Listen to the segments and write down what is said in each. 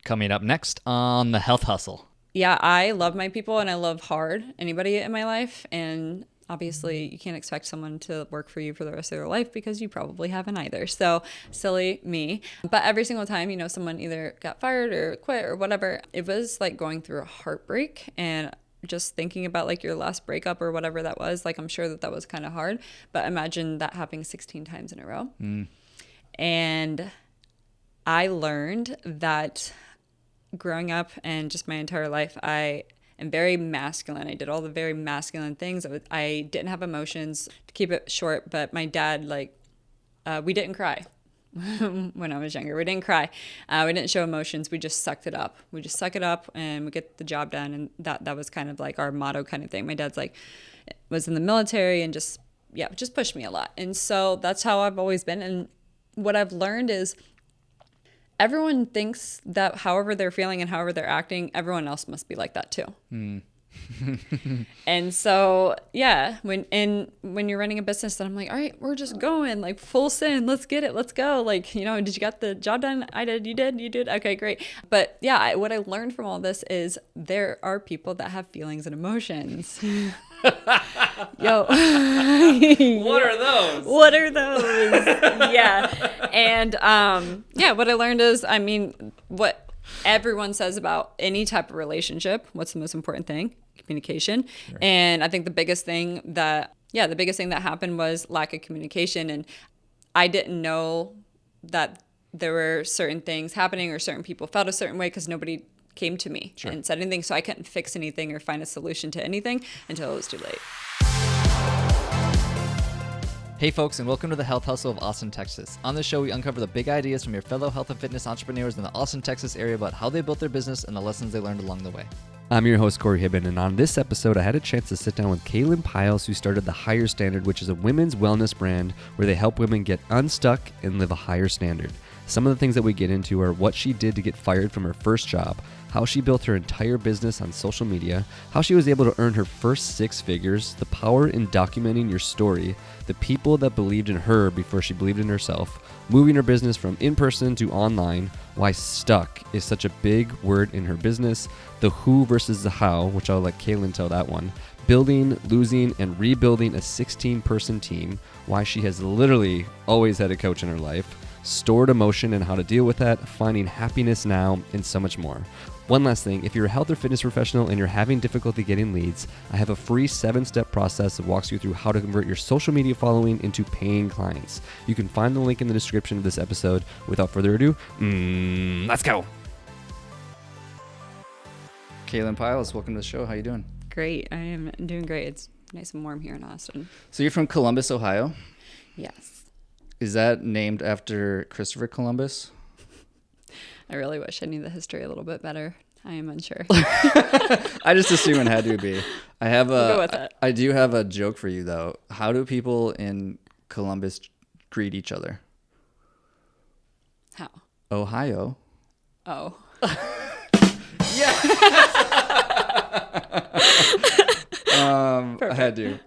Coming up next on The Health Hustle. Yeah, I love my people and I love hard anybody in my life. And obviously you can't expect someone to work for you for the rest of their life because you probably haven't either. So silly me. But every single time, you know, someone either got fired or quit or whatever, it was like going through a heartbreak and just thinking about like your last breakup or whatever that was. Like, I'm sure that was kind of hard, but imagine that happening 16 times in a row. And I learned that growing up and just my entire life, I am very masculine. I did all the very masculine things. I didn't have emotions, to keep it short, but my dad, we didn't cry when I was younger. We didn't cry. We didn't show emotions. We just sucked it up. We just suck it up and we get the job done. And that was kind of like our motto kind of thing. My dad's was in the military and just pushed me a lot. And so that's how I've always been. And what I've learned is everyone thinks that however they're feeling and however they're acting, everyone else must be like that too. And so, yeah, when you're running a business, then I'm like, all right, we're just going like full send. Let's get it. Let's go. Like, you know, did you get the job done? I did. You did. You did. Okay, great. But yeah, what I learned from all this is there are people that have feelings and emotions. Yo. What are those? What are those? Yeah. And what I learned is, I mean, what everyone says about any type of relationship, what's the most important thing? Communication. Sure. And I think the biggest thing that happened was lack of communication. And I didn't know that there were certain things happening or certain people felt a certain way because nobody came to me and said anything. So I couldn't fix anything or find a solution to anything until it was too late. Hey folks, and welcome to the Health Hustle of Austin, Texas. On this show, we uncover the big ideas from your fellow health and fitness entrepreneurs in the Austin, Texas area about how they built their business and the lessons they learned along the way. I'm your host, Corey Hibben, and on this episode, I had a chance to sit down with Kaylin Pyles, who started The Higher Standard, which is a women's wellness brand where they help women get unstuck and live a higher standard. Some of the things that we get into are what she did to get fired from her first job, how she built her entire business on social media, how she was able to earn her first 6 figures, the power in documenting your story, the people that believed in her before she believed in herself, moving her business from in-person to online, why stuck is such a big word in her business, the who versus the how, which I'll let Kaylin tell that one, building, losing, and rebuilding a 16-person team, why she has literally always had a coach in her life, stored emotion and how to deal with that, finding happiness now, and so much more. One last thing, if you're a health or fitness professional and you're having difficulty getting leads, I have a free 7-step process that walks you through how to convert your social media following into paying clients. You can find the link in the description of this episode. Without further ado, let's go. Kaylin Pyles, welcome to the show. How you doing? Great. I am doing great. It's nice and warm here in Austin. So you're from Columbus, Ohio? Yes. Is that named after Christopher Columbus? I really wish I knew the history a little bit better. I am unsure. I just assume it had to be. We'll go with it. I do have a joke for you though. How do people in Columbus greet each other? How? Ohio. Oh.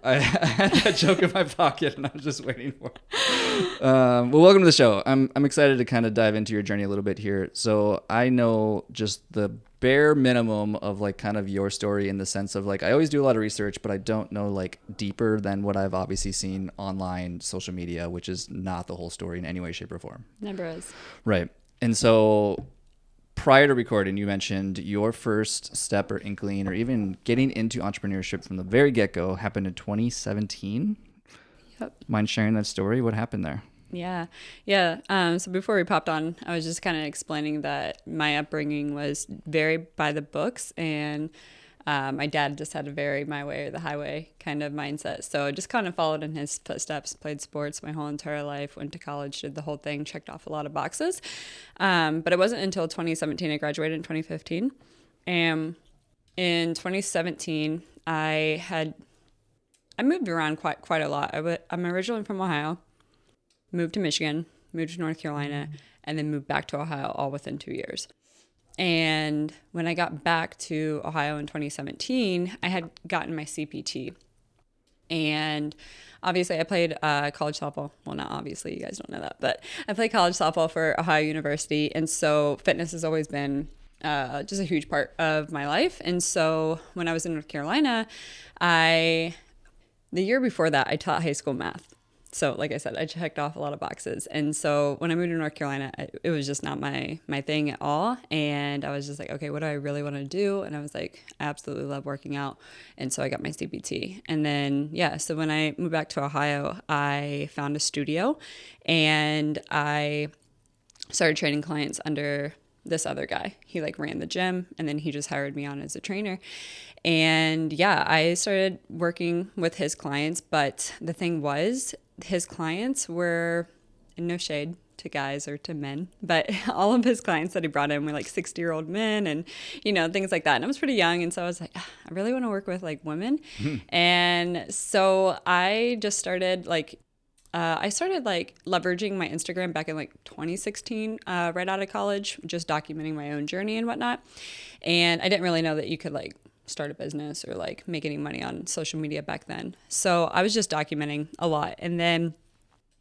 I had that joke in my pocket and I was just waiting for it. Well, welcome to the show. I'm excited to kind of dive into your journey a little bit here. So I know just the bare minimum of like kind of your story in the sense of like, I always do a lot of research, but I don't know like deeper than what I've obviously seen online, social media, which is not the whole story in any way, shape or form. Never is. Right. And so prior to recording, you mentioned your first step or inkling or even getting into entrepreneurship from the very get-go happened in 2017. Yep. Mind sharing that story? What happened there? Yeah. So before we popped on, I was just kind of explaining that my upbringing was very by the books, and my dad just had a very my way or the highway kind of mindset. So I just kind of followed in his footsteps, played sports my whole entire life, went to college, did the whole thing, checked off a lot of boxes. But it wasn't until 2017, I graduated in 2015. And in 2017, I moved around quite a lot. I'm originally from Ohio, moved to Michigan, moved to North Carolina, and then moved back to Ohio all within 2 years. And when I got back to Ohio in 2017, I had gotten my CPT. And obviously I played college softball. Well, not obviously, you guys don't know that, but I played college softball for Ohio University. And so fitness has always been just a huge part of my life. And so when I was in North Carolina, the year before that, I taught high school math. So like I said, I checked off a lot of boxes. And so when I moved to North Carolina, it was just not my thing at all. And I was just like, okay, what do I really want to do? And I was like, I absolutely love working out. And so I got my CPT. And then, so when I moved back to Ohio, I found a studio and I started training clients under this other guy. He like ran the gym and then he just hired me on as a trainer. And I started working with his clients. But the thing was, his clients were, no shade to guys or to men, but all of his clients that he brought in were like 60-year-old men and, things like that. And I was pretty young. And so I was like, I really want to work with like women. And so I just started leveraging my Instagram back in like 2016, right out of college, just documenting my own journey and whatnot. And I didn't really know that you could like start a business or like make any money on social media back then. So I was just documenting a lot. And then,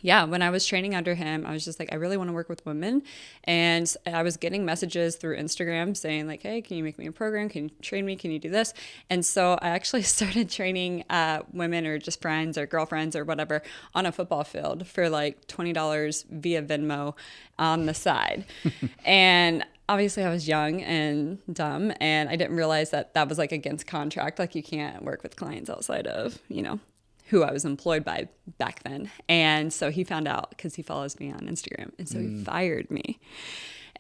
when I was training under him, I was just like, I really want to work with women. And I was getting messages through Instagram saying like, hey, can you make me a program? Can you train me? Can you do this? And so I actually started training women or just friends or girlfriends or whatever on a football field for like $20 via Venmo on the side. And obviously I was young and dumb and I didn't realize that that was like against contract. Like you can't work with clients outside of, who I was employed by back then. And so he found out because he follows me on Instagram. And so he fired me.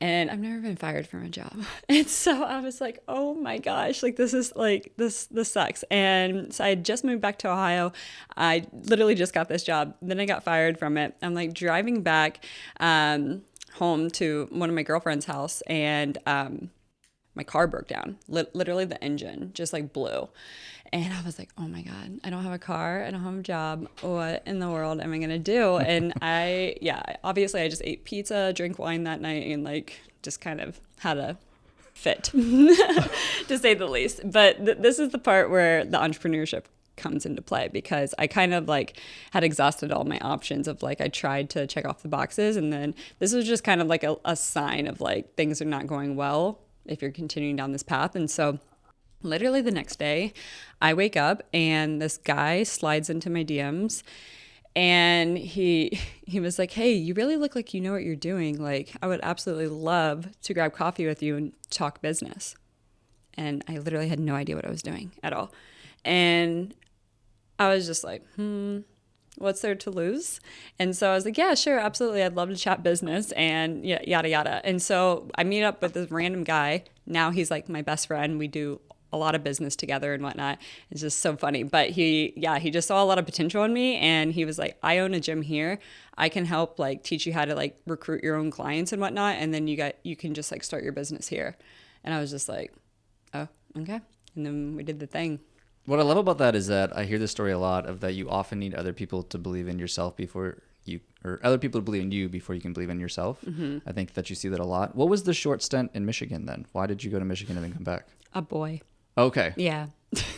And I've never been fired from a job. And so I was like, oh my gosh, like this is like, this sucks. And so I had just moved back to Ohio. I literally just got this job. Then I got fired from it. I'm like driving back home to one of my girlfriend's house and my car broke down. Literally the engine just like blew. And I was like, oh my God, I don't have a car. I don't have a job. What in the world am I going to do? And obviously I just ate pizza, drank wine that night and like just kind of had a fit to say the least. But this is the part where the entrepreneurship comes into play because I kind of like had exhausted all my options of like I tried to check off the boxes and then this was just kind of like a sign of like things are not going well if you're continuing down this path. And so literally the next day I wake up and this guy slides into my DMs and he was like, hey, you really look like you know what you're doing. Like I would absolutely love to grab coffee with you and talk business. And I literally had no idea what I was doing at all. And I was just like, what's there to lose? And so I was like, yeah, sure, absolutely. I'd love to chat business and yada, yada. And so I meet up with this random guy. Now he's like my best friend. We do a lot of business together and whatnot. It's just so funny. But he just saw a lot of potential in me. And he was like, I own a gym here. I can help like teach you how to like recruit your own clients and whatnot. And then you can just like start your business here. And I was just like, oh, okay. And then we did the thing. What I love about that is that I hear this story a lot of that you often need other people to believe in yourself before you, or other people to believe in you before you can believe in yourself. Mm-hmm. I think that you see that a lot. What was the short stint in Michigan then? Why did you go to Michigan and then come back? A boy. Okay. Yeah.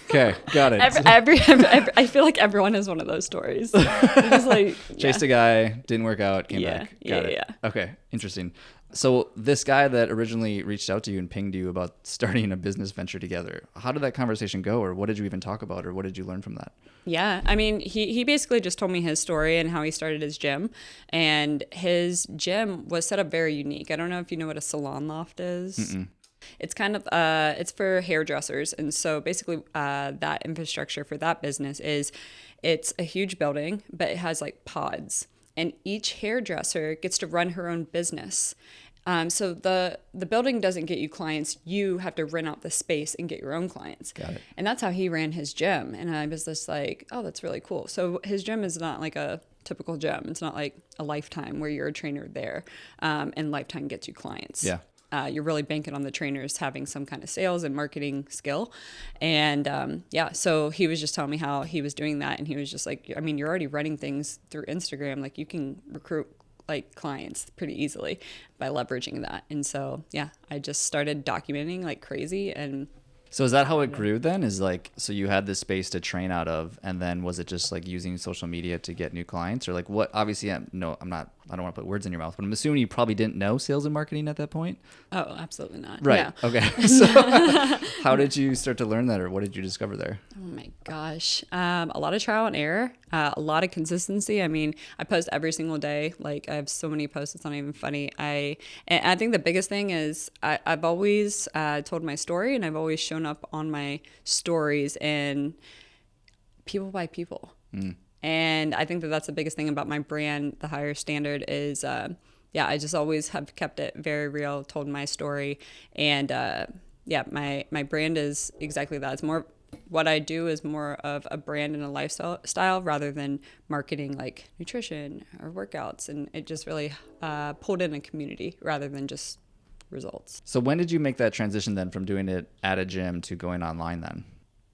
Okay, got it. every I feel like everyone has one of those stories. Just like chased a guy, didn't work out, came back. Got it. Yeah. Okay, interesting. So this guy that originally reached out to you and pinged you about starting a business venture together, how did that conversation go, or what did you even talk about, or what did you learn from that? Yeah, I mean, he basically just told me his story and how he started his gym, and his gym was set up very unique. I don't know if you know what a salon loft is. Mm-mm. It's kind of it's for hairdressers, and so basically that infrastructure for that business is it's a huge building, but it has like pods, and each hairdresser gets to run her own business. So the building doesn't get you clients. You have to rent out the space and get your own clients. Got it. And that's how he ran his gym. And I was just like, oh, that's really cool. So his gym is not like a typical gym. It's not like a Lifetime where you're a trainer there and Lifetime gets you clients. Yeah. You're really banking on the trainers having some kind of sales and marketing skill. And so he was just telling me how he was doing that. And he was just like, I mean, you're already running things through Instagram. Like you can recruit like clients pretty easily by leveraging that. And so, I just started documenting like crazy. And so is that how it grew then? Is like, so you had this space to train out of, and then was it just like using social media to get new clients, or like what? Obviously, I'm not I don't want to put words in your mouth, but I'm assuming you probably didn't know sales and marketing at that point. Oh, absolutely not. Right. Yeah. Okay. So how did you start to learn that, or what did you discover there? Oh my gosh. A lot of trial and error, a lot of consistency. I mean, I post every single day. Like I have so many posts, it's not even funny. And I think the biggest thing is I've always told my story, and I've always shown up on my stories, and people buy people. And I think that that's the biggest thing about my brand, The Higher Standard, is I just always have kept it very real, told my story. And my brand is exactly that. It's more, what I do is more of a brand and a lifestyle rather than marketing like nutrition or workouts. And it just really pulled in a community rather than just results. So when did you make that transition then from doing it at a gym to going online then?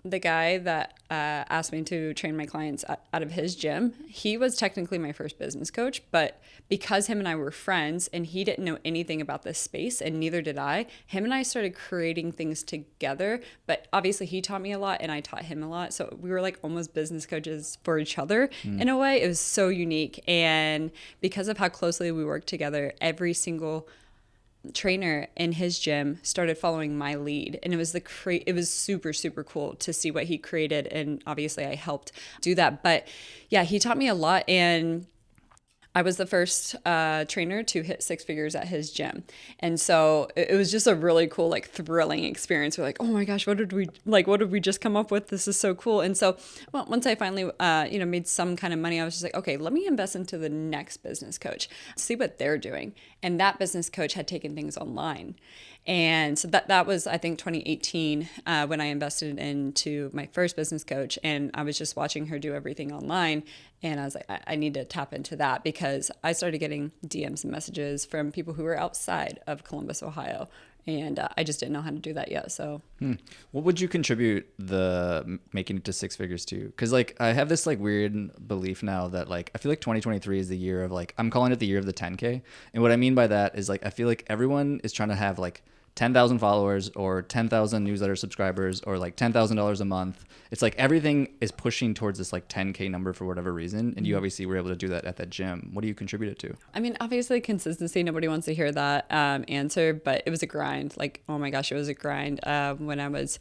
The guy that asked me to train my clients out of his gym, he was technically my first business coach, but because him and I were friends and he didn't know anything about this space and neither did I, him and I started creating things together. But obviously he taught me a lot and I taught him a lot. So we were like almost business coaches for each other in a way. It was so unique. And because of how closely we worked together, every single trainer in his gym started following my lead, and it was super, super cool to see what he created, and obviously I helped do that. But yeah, he taught me a lot, and I was the first trainer to hit 6 figures at his gym. And so it was just a really cool, like thrilling experience. We're like, oh my gosh, what did we just come up with? This is so cool. And so once I finally, made some kind of money, I was just like, okay, let me invest into the next business coach, see what they're doing. And that business coach had taken things online. And so that was, I think, 2018 when I invested into my first business coach. And I was just watching her do everything online. And I was like, I need to tap into that, because I started getting DMs and messages from people who were outside of Columbus, Ohio. And I just didn't know how to do that yet. So what would you contribute the making it to 6 figures to? Because like I have this like weird belief now that like I feel like 2023 is the year of like, I'm calling it the year of the 10K. And what I mean by that is like I feel like everyone is trying to have like 10,000 followers or 10,000 newsletter subscribers or like $10,000 a month. It's like everything is pushing towards this like 10K number for whatever reason. And you obviously were able to do that at that gym. What do you contribute it to? I mean, obviously consistency, nobody wants to hear that answer, but it was a grind. Like, oh my gosh, it was a grind. When I was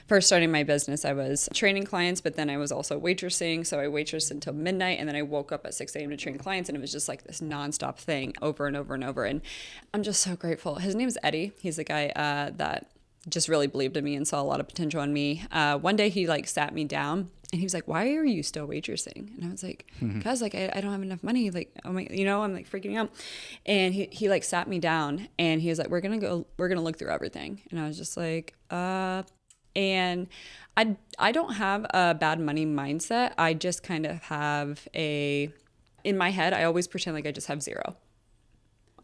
first starting my business, I was training clients, but then I was also waitressing. So I waitressed until midnight, and then I woke up at 6 a.m. to train clients. And it was just like this nonstop thing over and over and over. And I'm just so grateful. His name's Eddie. He's the guy that just really believed in me and saw a lot of potential in me. One day he like sat me down and he was like, "Why are you still waitressing?" And I was like, "Cause like I don't have enough money. Like, oh my, I'm like freaking out." And he like sat me down and he was like, we're gonna look through everything. And I was just like, and I don't have a bad money mindset. I just kind of have in my head, I always pretend like I just have zero.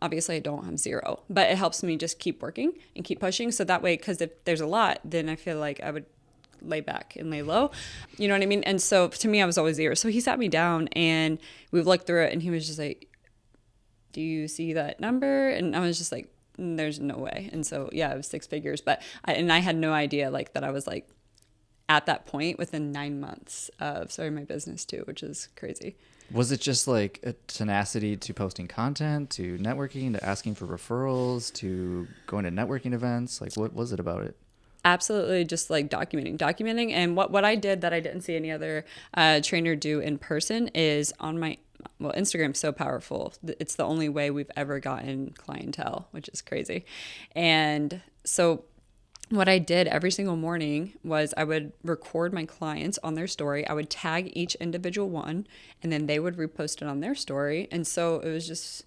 Obviously I don't have zero, but it helps me just keep working and keep pushing. So that way, because if there's a lot, then I feel like I would lay back and lay low. You know what I mean? And so to me, I was always zero. So he sat me down and we looked through it and he was just like, "Do you see that number?" And I was just like, "There's no way." And so, yeah, it was 6 figures, but I had no idea like that I was like at that point within 9 months of starting my business too, which is crazy. Was it just like a tenacity to posting content, to networking, to asking for referrals, to going to networking events? Like, what was it about it? Absolutely, just like documenting. And what I did that I didn't see any other trainer do in person is on my, Instagram's so powerful. It's the only way we've ever gotten clientele, which is crazy. And so what I did every single morning was I would record my clients on their story. I would tag each individual one, and then they would repost it on their story. And so it was just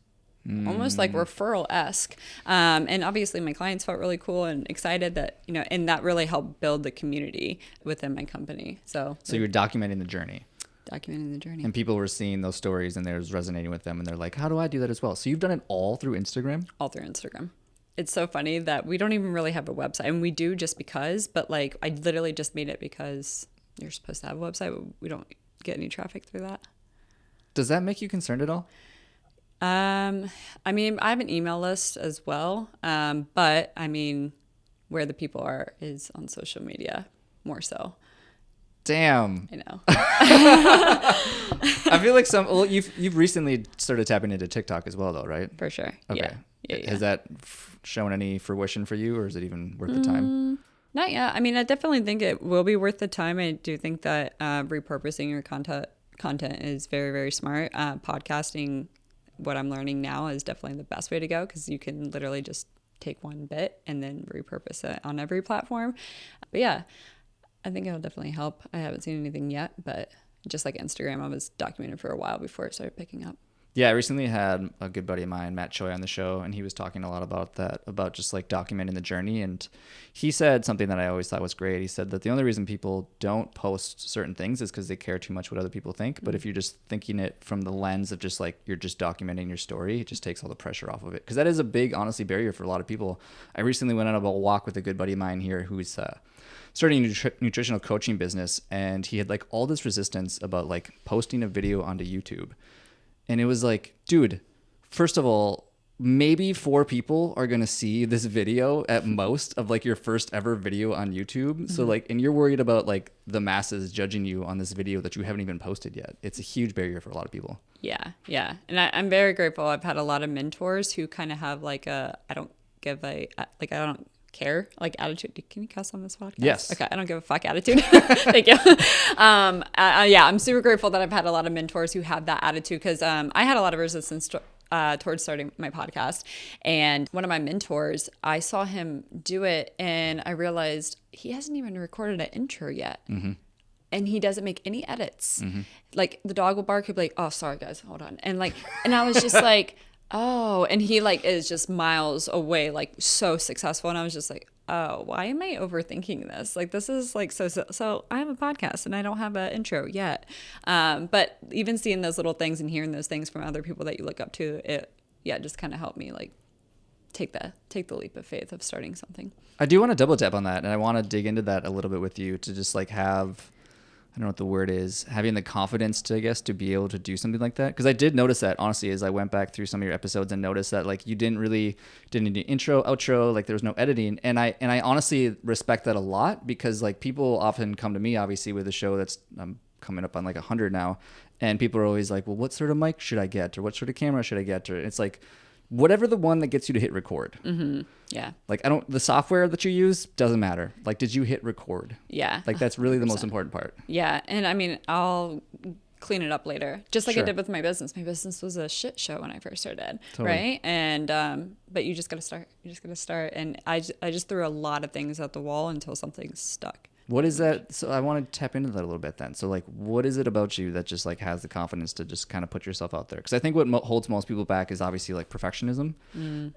almost like referral-esque. And obviously my clients felt really cool and excited that, and that really helped build the community within my company. So you were documenting the journey. Documenting the journey. And people were seeing those stories and they was resonating with them and they're like, how do I do that as well? So you've done it all through Instagram? All through Instagram. It's so funny that we don't even really have a website, and we do just because, but like I literally just made it because you're supposed to have a website, but we don't get any traffic through that. Does that make you concerned at all? I mean, I have an email list as well. But I mean, where the people are is on social media more so. Damn. I know. I feel like you've recently started tapping into TikTok as well, though, right? For sure. Okay. Yeah. Has that shown any fruition for you, or is it even worth the time? Not yet. I mean, I definitely think it will be worth the time. I do think that repurposing your content is very, very smart. Podcasting, what I'm learning now, is definitely the best way to go, because you can literally just take one bit and then repurpose it on every platform. But yeah, I think it'll definitely help. I haven't seen anything yet, but just like Instagram, I was documenting for a while before it started picking up. Yeah, I recently had a good buddy of mine, Matt Choi, on the show, and he was talking a lot about that, about just like documenting the journey. And he said something that I always thought was great. He said that the only reason people don't post certain things is because they care too much what other people think. But if you're just thinking it from the lens of just like you're just documenting your story, it just takes all the pressure off of it. Because that is a big, honestly, barrier for a lot of people. I recently went on a walk with a good buddy of mine here who's starting a nutritional coaching business, and he had like all this resistance about like posting a video onto YouTube. And it was like, dude, first of all, maybe 4 people are going to see this video at most of like your first ever video on YouTube. So like, and you're worried about like the masses judging you on this video that you haven't even posted yet. It's a huge barrier for a lot of people. Yeah. And I'm very grateful. I've had a lot of mentors who kind of have like I don't care like attitude. Can you cuss on this podcast? Yes. Okay. I don't give a fuck attitude. Thank you. Yeah, I'm super grateful that I've had a lot of mentors who have that attitude, because I had a lot of resistance towards starting my podcast. And one of my mentors, I saw him do it, and I realized he hasn't even recorded an intro yet. And he doesn't make any edits. Like the dog will bark, he'll be like, oh, sorry guys, hold on. And I was just like, oh, and he like is just miles away, like so successful. And I was just like, oh, why am I overthinking this? Like, this is like, so I have a podcast and I don't have an intro yet. But even seeing those little things and hearing those things from other people that you look up to, it just kind of helped me like take the leap of faith of starting something. I do want to double tap on that, and I want to dig into that a little bit with you, to just like have, I don't know what the word is, having the confidence to, I guess, to be able to do something like that. Because I did notice that, honestly, as I went back through some of your episodes and noticed that like you didn't need an intro, outro, like there was no editing. And I honestly respect that a lot, because like people often come to me, obviously, with a show that's coming up on like 100 now. And people are always like, well, what sort of mic should I get? Or what sort of camera should I get? Or it's like, whatever the one that gets you to hit record. Yeah. Like the software that you use doesn't matter. Like, did you hit record? Yeah. Like that's really the most important part. Yeah. And I mean, I'll clean it up later, just like Sure. I did with my business. My business was a shit show when I first started. Totally. Right. And, but you just got to start. And I just threw a lot of things at the wall until something stuck. What is that? So I want to tap into that a little bit then. So like, what is it about you that just like has the confidence to just kind of put yourself out there? Because I think what holds most people back is obviously like perfectionism.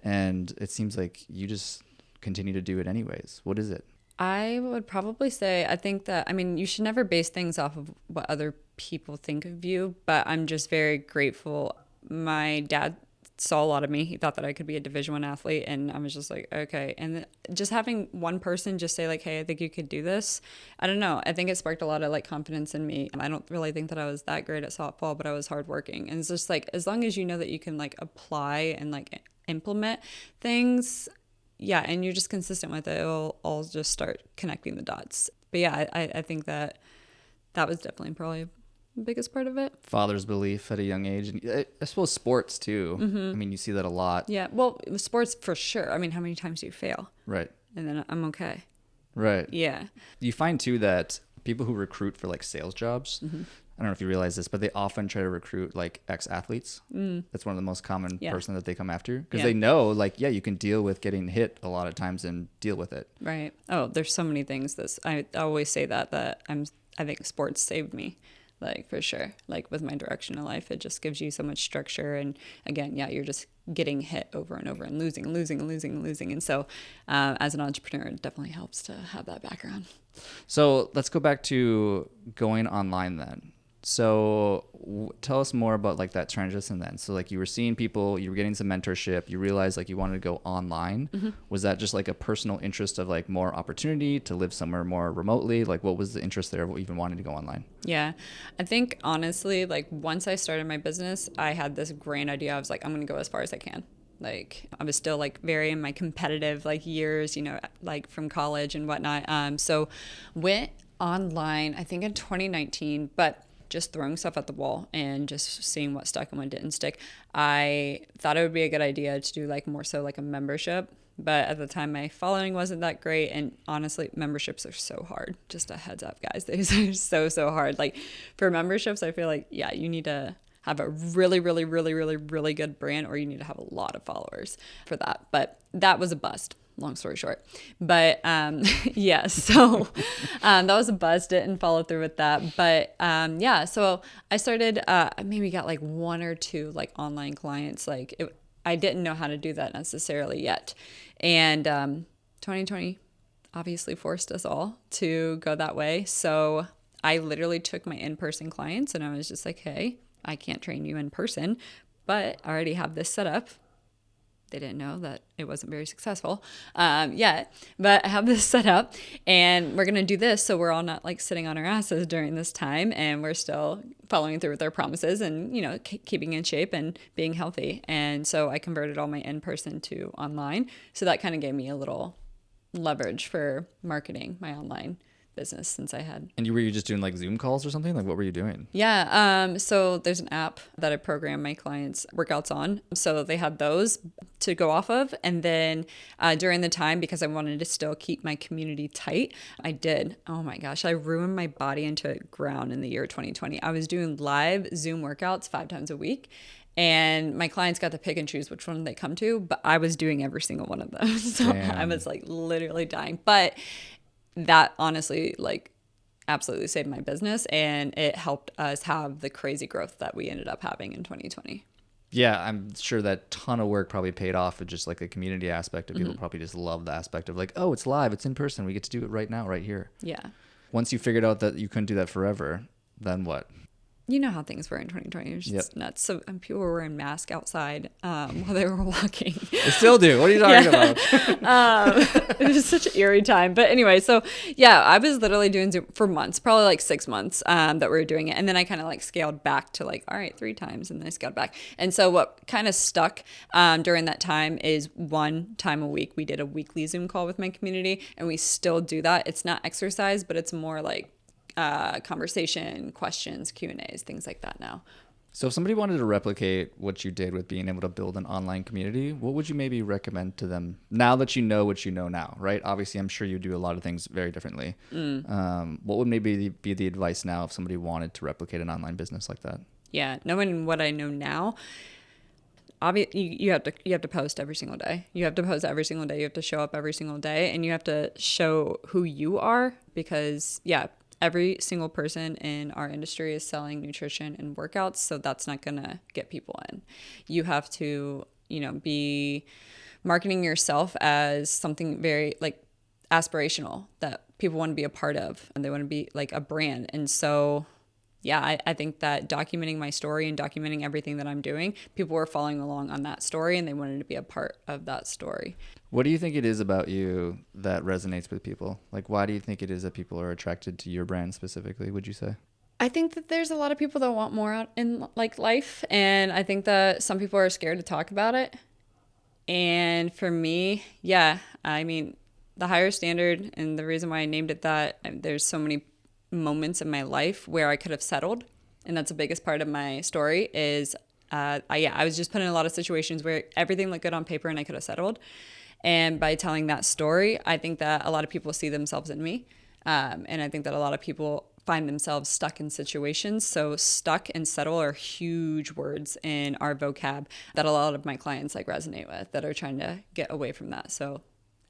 And it seems like you just continue to do it anyways. What is it? I would probably say, I think that, I mean, you should never base things off of what other people think of you, but I'm just very grateful. My dad saw a lot of me. He thought that I could be a Division I athlete, and I was just like, okay. And just having one person just say like, hey, I think you could do this. I don't know. I think it sparked a lot of like confidence in me. And I don't really think that I was that great at softball, but I was hardworking. And it's just like, as long as you know that you can like apply and like implement things, yeah, and you're just consistent with it, it'll all just start connecting the dots. But yeah, I think that was definitely probably the biggest part of it. Father's belief at a young age. And I suppose sports too. I mean, you see that a lot. Yeah, well, sports for sure. I mean, how many times do you fail? Right. And then I'm okay. Right. Yeah. You find too that people who recruit for like sales jobs, I don't know if you realize this, but they often try to recruit like ex-athletes. That's one of the most common person that they come after, because they know like, yeah, you can deal with getting hit a lot of times and deal with it. Right. Oh, there's so many things I always say that I think sports saved me, like for sure. Like with my direction in life, it just gives you so much structure. And again, yeah, you're just getting hit over and over and losing. And so as an entrepreneur, it definitely helps to have that background. So let's go back to going online then. So tell us more about like that transition then. So like you were seeing people, you were getting some mentorship, you realized like you wanted to go online. Was that just like a personal interest of like more opportunity to live somewhere more remotely? Like what was the interest there of even wanting to go online? Yeah, I think honestly, like once I started my business, I had this grand idea. I was like, I'm going to go as far as I can. Like I was still like very in my competitive like years, you know, like from college and whatnot. So went online, I think in 2019, but just throwing stuff at the wall and just seeing what stuck and what didn't stick. I thought it would be a good idea to do like more so like a membership, but at the time my following wasn't that great, and honestly memberships are so hard. Just a heads up, guys, these are so hard. Like for memberships, I feel like you need to have a really good brand, or you need to have a lot of followers for that. But that was a bust, long story short. But so that was a bust. Didn't follow through with that. But so I started, I maybe got like one or two like online clients. I didn't know how to do that necessarily yet. And 2020 obviously forced us all to go that way. So I literally took my in-person clients and I was just like, hey, I can't train you in person, but I already have this set up. They didn't know that it wasn't very successful yet, but I have this set up and we're going to do this. So we're all not like sitting on our asses during this time, and we're still following through with our promises and, keeping in shape and being healthy. And so I converted all my in-person to online. So that kind of gave me a little leverage for marketing my online business since I had. And were you just doing like Zoom calls or something? Like what were you doing? Yeah. So there's an app that I program my clients' workouts on. So they had those to go off of. And then during the time, because I wanted to still keep my community tight, I did. Oh my gosh, I ruined my body into the ground in the year 2020. I was doing live Zoom workouts 5 times a week. And my clients got to pick and choose which one they come to, but I was doing every single one of them. So I was like literally dying. But that honestly absolutely saved my business, and it helped us have the crazy growth that we ended up having in 2020. Yeah, I'm sure that ton of work probably paid off with just like the community aspect of people probably just love the aspect of like, oh, it's live, it's in person, we get to do it right now, right here. Yeah. Once you figured out that you couldn't do that forever, then what? You know how things were in 2020. It was just nuts. So people were wearing masks outside while they were walking. They still do. What are you talking about? It was such an eerie time. But anyway, so I was literally doing Zoom for months, probably like 6 months that we were doing it. And then I kind of like scaled back to like, all right, 3 times. And then I scaled back. And so what kind of stuck during that time is 1 time a week. We did a weekly Zoom call with my community, and we still do that. It's not exercise, but it's more like conversation, questions, Q&As, things like that now. So if somebody wanted to replicate what you did with being able to build an online community, what would you maybe recommend to them now that you know what you know now, right? Obviously, I'm sure you do a lot of things very differently. What would maybe be the advice now if somebody wanted to replicate an online business like that? Yeah, knowing what I know now, obviously you have to post every single day. You have to post every single day. You have to show up every single day, and you have to show who you are, because every single person in our industry is selling nutrition and workouts, so that's not gonna get people in. You have to, be marketing yourself as something very like aspirational that people want to be a part of, and they want to be like a brand. And so I think that documenting my story and documenting everything that I'm doing, people were following along on that story and they wanted to be a part of that story. What do you think it is about you that resonates with people? Like, why do you think it is that people are attracted to your brand specifically, would you say? I think that there's a lot of people that want more out in like life. And I think that some people are scared to talk about it. And for me, I mean, the higher standard, and the reason why I named it that, there's so many moments in my life where I could have settled, and that's the biggest part of my story is I was just put in a lot of situations where everything looked good on paper and I could have settled. And by telling that story, I think that a lot of people see themselves in me, and I think that a lot of people find themselves stuck in situations. So stuck and settle are huge words in our vocab that a lot of my clients like resonate with, that are trying to get away from that. So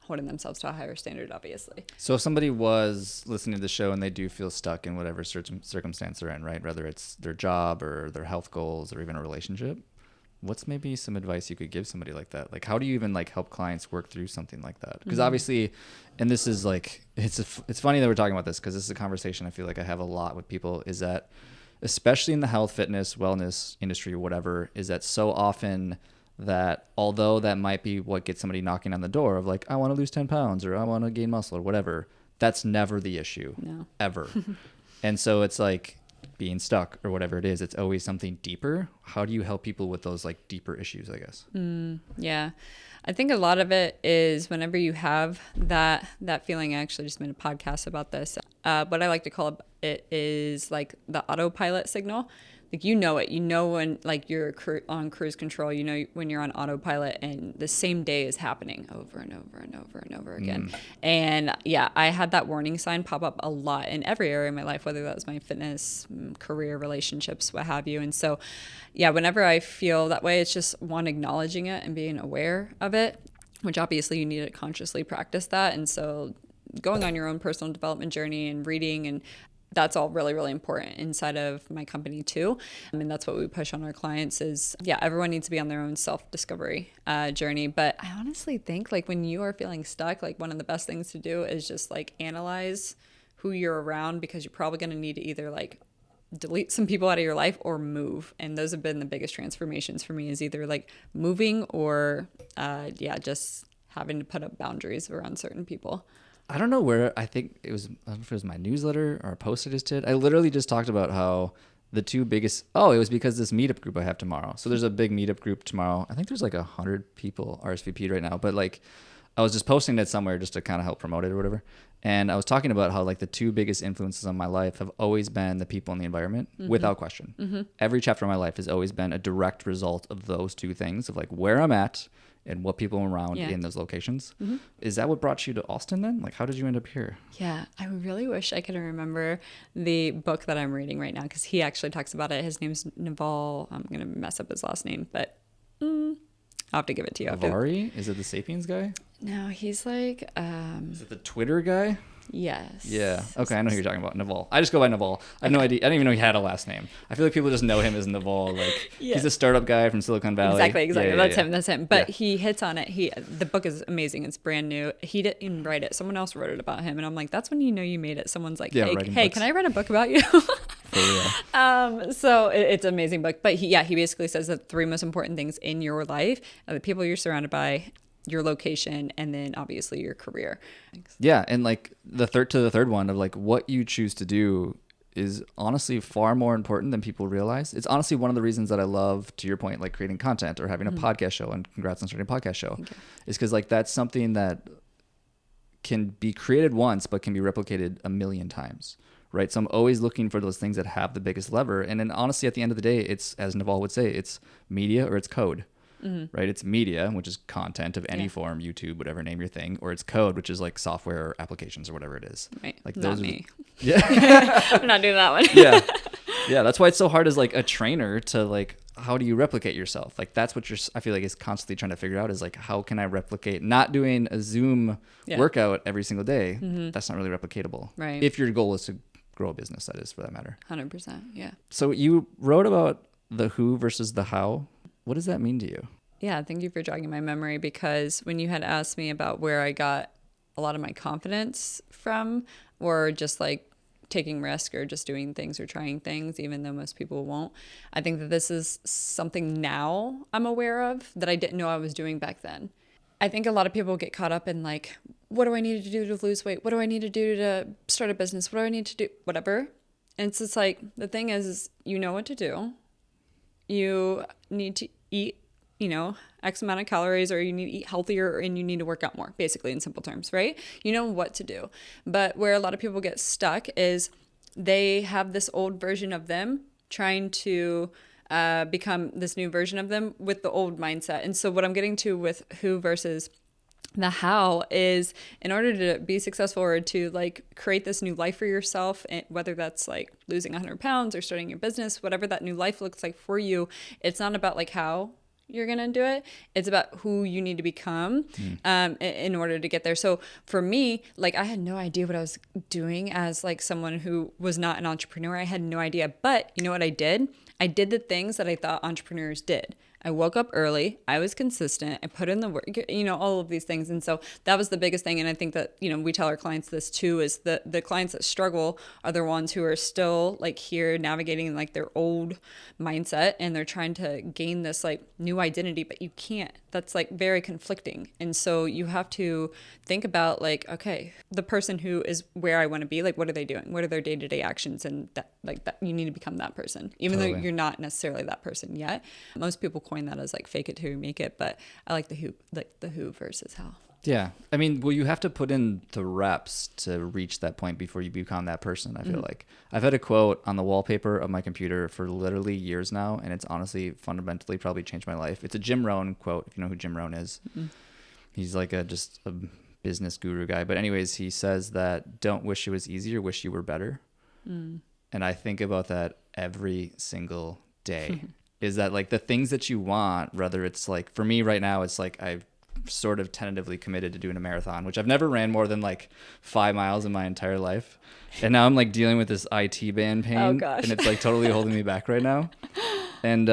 holding themselves to a higher standard, obviously. So if somebody was listening to the show and they do feel stuck in whatever circumstance they're in, right? Whether it's their job or their health goals or even a relationship, what's maybe some advice you could give somebody like that? Like, how do you even like help clients work through something like that? Because obviously, and this is like, it's funny that we're talking about this, because this is a conversation I feel like I have a lot with people, is that especially in the health, fitness, wellness industry or whatever, is that so often that although that might be what gets somebody knocking on the door of like, I want to lose 10 pounds or I want to gain muscle or whatever, that's never the issue. No. Ever. And so it's like, being stuck or whatever it is. It's always something deeper. How do you help people with those like deeper issues, I guess? Yeah. I think a lot of it is whenever you have that feeling. I actually just made a podcast about this. What I like to call it is like the autopilot signal. Like, you know it. You know when like you're on cruise control, you know when you're on autopilot and the same day is happening over and over and over and over again. And yeah, I had that warning sign pop up a lot in every area of my life, whether that was my fitness, career, relationships, what have you. And so, yeah, whenever I feel that way, it's just one, acknowledging it and being aware of it, which obviously you need to consciously practice that. And so going on your own personal development journey and reading, and that's all really, really important inside of my company too. I mean, that's what we push on our clients is, yeah, everyone needs to be on their own self-discovery journey. But I honestly think like when you are feeling stuck, like one of the best things to do is just like analyze who you're around, because you're probably going to need to either like delete some people out of your life or move. And those have been the biggest transformations for me, is either like moving or just having to put up boundaries around certain people. I don't know where, I think it was, I don't know if it was my newsletter or a post I just did. I literally just talked about how the two biggest, it was because this meetup group I have tomorrow. So there's a big meetup group tomorrow. I think there's like 100 people RSVP'd right now, but like I was just posting it somewhere just to kind of help promote it or whatever. And I was talking about how like the two biggest influences on my life have always been the people and the environment, without question. Every chapter of my life has always been a direct result of those two things, of like where I'm at and what people are around in those locations. Is that what brought you to Austin then? Like, how did you end up here? Yeah, I really wish I could remember the book that I'm reading right now, because he actually talks about it. His name's Naval. I'm going to mess up his last name, but I'll have to give it to you. Navari? Is it the Sapiens guy? No, he's like... Is it the Twitter guy? Yes. Yeah. Okay, I know who you're talking about. Naval. I just go by Naval. I have no idea. I didn't even know he had a last name. I feel like people just know him as Naval. Like he's a startup guy from Silicon Valley. Exactly. That's him. But he hits on it. The book is amazing. It's brand new. He didn't even write it. Someone else wrote it about him. And I'm like, that's when you know you made it. Someone's like, hey, can I write a book about you? For real. So it's an amazing book. But he basically says the three most important things in your life are the people you're surrounded by, your location, and then obviously your career. Thanks. Yeah, and like the third one of like what you choose to do is honestly far more important than people realize. It's honestly one of the reasons that I love, to your point, like creating content or having a podcast show, and congrats on starting a podcast show, is because like that's something that can be created once but can be replicated a million times. Right. So I'm always looking for those things that have the biggest lever. And then honestly, at the end of the day, it's, as Naval would say, it's media or it's code. Right? It's media, which is content of any form, YouTube, whatever, name your thing, or it's code, which is like software or applications or whatever it is. Right. Like Not those me. I'm not doing that one. Yeah. That's why it's so hard as like a trainer to like, how do you replicate yourself? Like that's what I feel like is constantly trying to figure out, is like, how can I replicate not doing a Zoom workout every single day? That's not really replicatable. Right. If your goal is to grow a business, that is, for that matter. 100%. Yeah. So you wrote about the who versus the how. What does that mean to you? Yeah, thank you for jogging my memory, because when you had asked me about where I got a lot of my confidence from, or just like taking risk or just doing things or trying things, even though most people won't, I think that this is something now I'm aware of that I didn't know I was doing back then. I think a lot of people get caught up in like, what do I need to do to lose weight? What do I need to do to start a business? What do I need to do? Whatever. And it's just like, the thing is you know what to do. You need to eat, X amount of calories, or you need to eat healthier, and you need to work out more, basically, in simple terms, right? You know what to do. But where a lot of people get stuck is they have this old version of them trying to become this new version of them with the old mindset. And so what I'm getting to with who versus the how is, in order to be successful or to like create this new life for yourself, and whether that's like losing 100 pounds or starting your business, whatever that new life looks like for you, it's not about like how you're going to do it. It's about who you need to become in order to get there. So for me, like I had no idea what I was doing as like someone who was not an entrepreneur. I had no idea. But you know what I did? I did the things that I thought entrepreneurs did. I woke up early. I was consistent. I put in the work, all of these things. And so that was the biggest thing. And I think that, we tell our clients this too, is that the clients that struggle are the ones who are still like here navigating like their old mindset, and they're trying to gain this like new identity, but you can't. that's like very conflicting. And so you have to think about like, okay, the person who is where I want to be, like, what are they doing? What are their day-to-day actions? And that, like, that you need to become that person, even though you're not necessarily that person yet. Most people coin that as like fake it till you make it, but I like the who versus how. Yeah. I mean, well, you have to put in the reps to reach that point before you become that person, I feel like. I've had a quote on the wallpaper of my computer for literally years now, and it's honestly fundamentally probably changed my life. It's a Jim Rohn quote, if you know who Jim Rohn is. He's like just a business guru guy. But anyways, he says that don't wish it was easier, wish you were better. And I think about that every single day. Is that like the things that you want, whether it's like, for me right now, it's like I've sort of tentatively committed to doing a marathon, which I've never ran more than like 5 miles in my entire life. And now I'm like dealing with this IT band pain. Oh, gosh. And it's like totally holding me back right now. And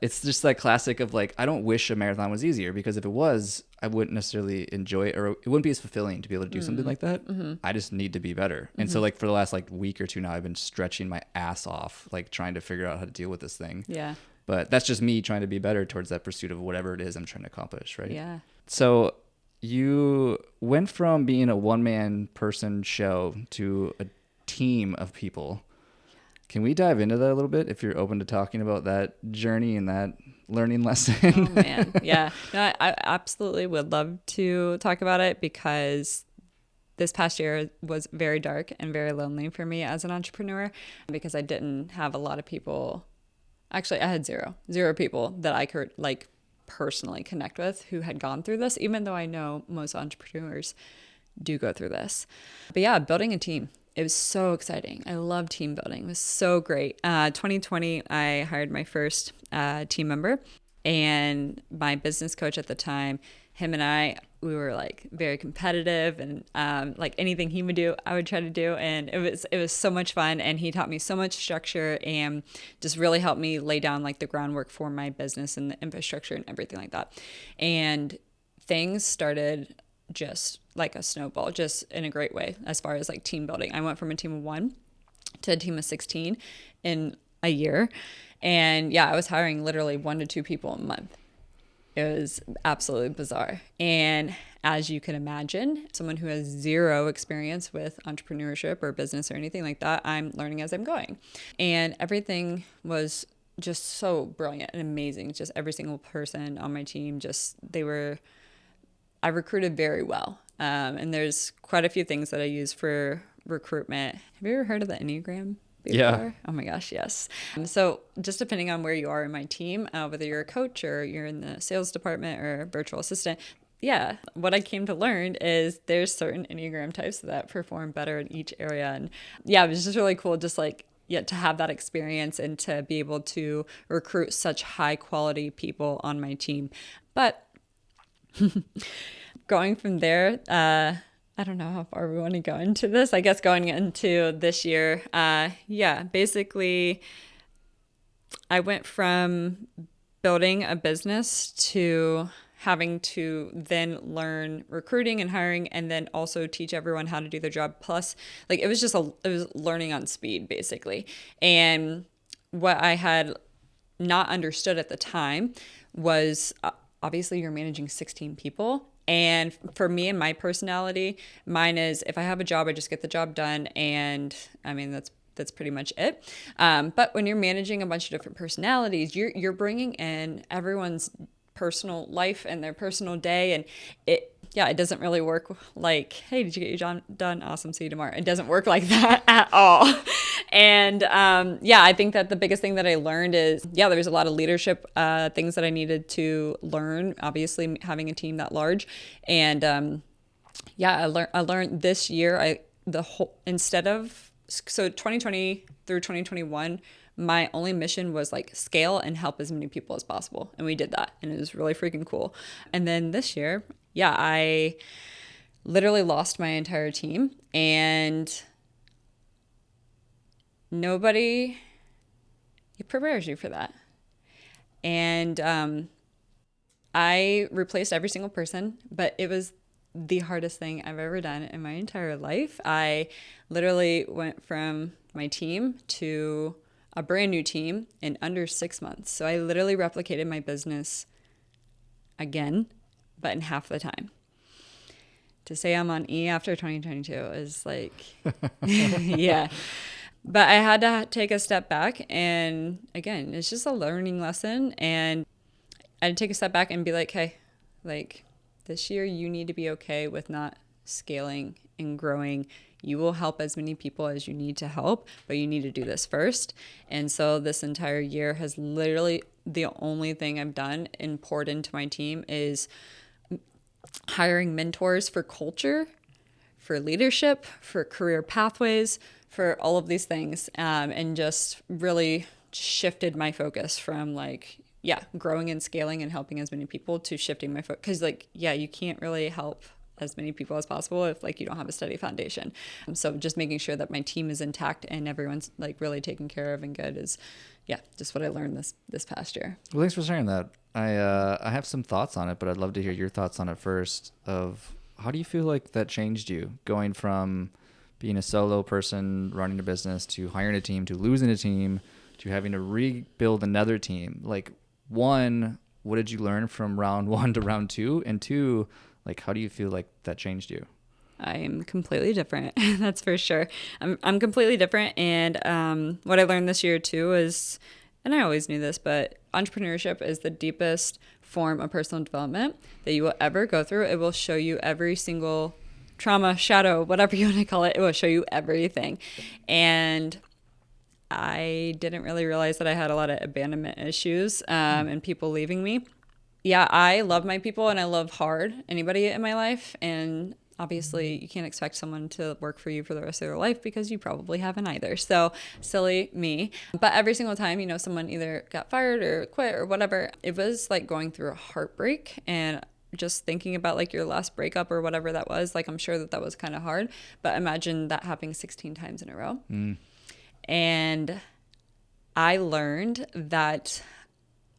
it's just that classic of like, I don't wish a marathon was easier, because if it was, I wouldn't necessarily enjoy it, or it wouldn't be as fulfilling to be able to do something like that. I just need to be better. And so like for the last like week or two now, I've been stretching my ass off, like trying to figure out how to deal with this thing. Yeah. But that's just me trying to be better towards that pursuit of whatever it is I'm trying to accomplish, right? Yeah. So you went from being a one-man person show to a team of people. Can we dive into that a little bit, if you're open to talking about that journey and that learning lesson? Oh, man. Yeah. No, I absolutely would love to talk about it, because this past year was very dark and very lonely for me as an entrepreneur, because I didn't have a lot of people. Actually, I had zero people that I could like personally connect with who had gone through this, even though I know most entrepreneurs do go through this. But yeah, building a team. It was so exciting. I love team building. It was so great. 2020, I hired my first team member, and my business coach at the time, him and we were like very competitive, and like anything he would do, I would try to do. And it was so much fun. And he taught me so much structure and just really helped me lay down like the groundwork for my business and the infrastructure and everything like that. And things started just like a snowball, just in a great way as far as like team building. I went from a team of 1 to a team of 16 in a year. And yeah, I was hiring literally 1 to 2 people a month. It was absolutely bizarre. And as you can imagine, someone who has zero experience with entrepreneurship or business or anything like that, I'm learning as I'm going. And everything was just so brilliant and amazing. Just every single person on my team, I recruited very well. And there's quite a few things that I use for recruitment. Have you ever heard of the Enneagram before? Yeah. Oh my gosh, yes. So just depending on where you are in my team, whether you're a coach or you're in the sales department or a virtual assistant, yeah, what I came to learn is there's certain Enneagram types that perform better in each area. And yeah, it was just really cool, just like, yet to have that experience and to be able to recruit such high quality people on my team. But going from there, I don't know how far we want to go into this. I guess going into this year, basically I went from building a business to having to then learn recruiting and hiring, and then also teach everyone how to do their job. Plus, like, it was learning on speed, basically. And what I had not understood at the time was obviously you're managing 16 people. And for me and my personality, mine is, if I have a job, I just get the job done. And I mean, that's pretty much it. But when you're managing a bunch of different personalities, you're bringing in everyone's personal life and their personal day. And it doesn't really work like, hey, did you get your job done? Awesome. See you tomorrow. It doesn't work like that at all. And I think that the biggest thing that I learned is, there was a lot of leadership things that I needed to learn, obviously having a team that large. And I learned this year, so 2020 through 2021, my only mission was like scale and help as many people as possible. And we did that. And it was really freaking cool. And then this year, I literally lost my entire team, and nobody prepares you for that. And I replaced every single person, but it was the hardest thing I've ever done in my entire life. I literally went from my team to a brand new team in under 6 months. So I literally replicated my business again, but in half the time. To say I'm on E after 2022 is like, yeah. But I had to take a step back, and again, it's just a learning lesson. And I had to take a step back and be like, hey, like this year you need to be okay with not scaling and growing. You will help as many people as you need to help, but you need to do this first. And so this entire year has literally, the only thing I've done and poured into my team is hiring mentors for culture, for leadership, for career pathways, for all of these things, and just really shifted my focus from like, growing and scaling and helping as many people to shifting my focus. Because like, you can't really help as many people as possible if like you don't have a steady foundation. So just making sure that my team is intact and everyone's like really taken care of and good is, just what I learned this past year. Well, thanks for sharing that. I have some thoughts on it, but I'd love to hear your thoughts on it first. Of how do you feel like that changed you, going from being a solo person running a business to hiring a team to losing a team to having to rebuild another team? Like, one, what did you learn from round 1 to round 2? And 2, like, how do you feel like that changed you? I am completely different. That's for sure. I'm completely different. And what I learned this year too is, and I always knew this, but entrepreneurship is the deepest form of personal development that you will ever go through. It will show you every single trauma, shadow, whatever you want to call it. It will show you everything. And I didn't really realize that I had a lot of abandonment issues and people leaving me. Yeah, I love my people and I love hard anybody in my life. And obviously you can't expect someone to work for you for the rest of their life because you probably haven't either. So silly me. But every single time, someone either got fired or quit or whatever, it was like going through a heartbreak. And just thinking about like your last breakup or whatever that was, like I'm sure that was kind of hard. But imagine that happening 16 times in a row. And I learned that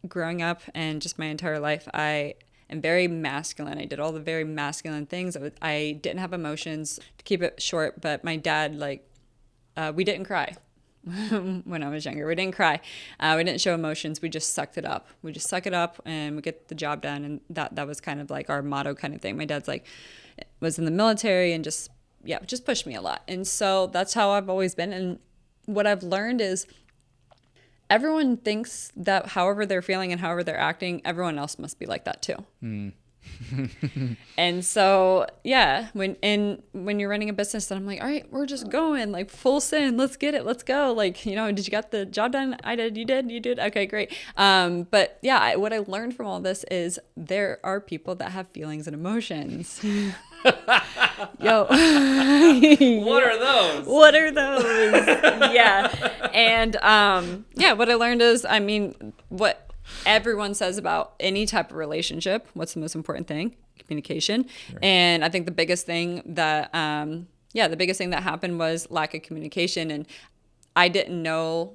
growing up and just my entire life, I am very masculine. I did all the very masculine things. I didn't have emotions, to keep it short, but my dad, we didn't cry when I was younger. We didn't cry. We didn't show emotions. We just sucked it up. We just suck it up and we get the job done. And that was kind of like our motto kind of thing. My dad's was in the military and just pushed me a lot. And so that's how I've always been. And what I've learned is everyone thinks that however they're feeling and however they're acting, everyone else must be like that too. And so, when you're running a business, then I'm like, all right, we're just going like full send. Let's get it. Let's go. Like, did you get the job done? I did. You did. You did. Okay, great. But what I learned from all this is there are people that have feelings and emotions. Yo. What are those? What are those? Yeah. And what I learned is, what everyone says about any type of relationship, what's the most important thing? Communication. Right. And I think the biggest thing that happened was lack of communication. And I didn't know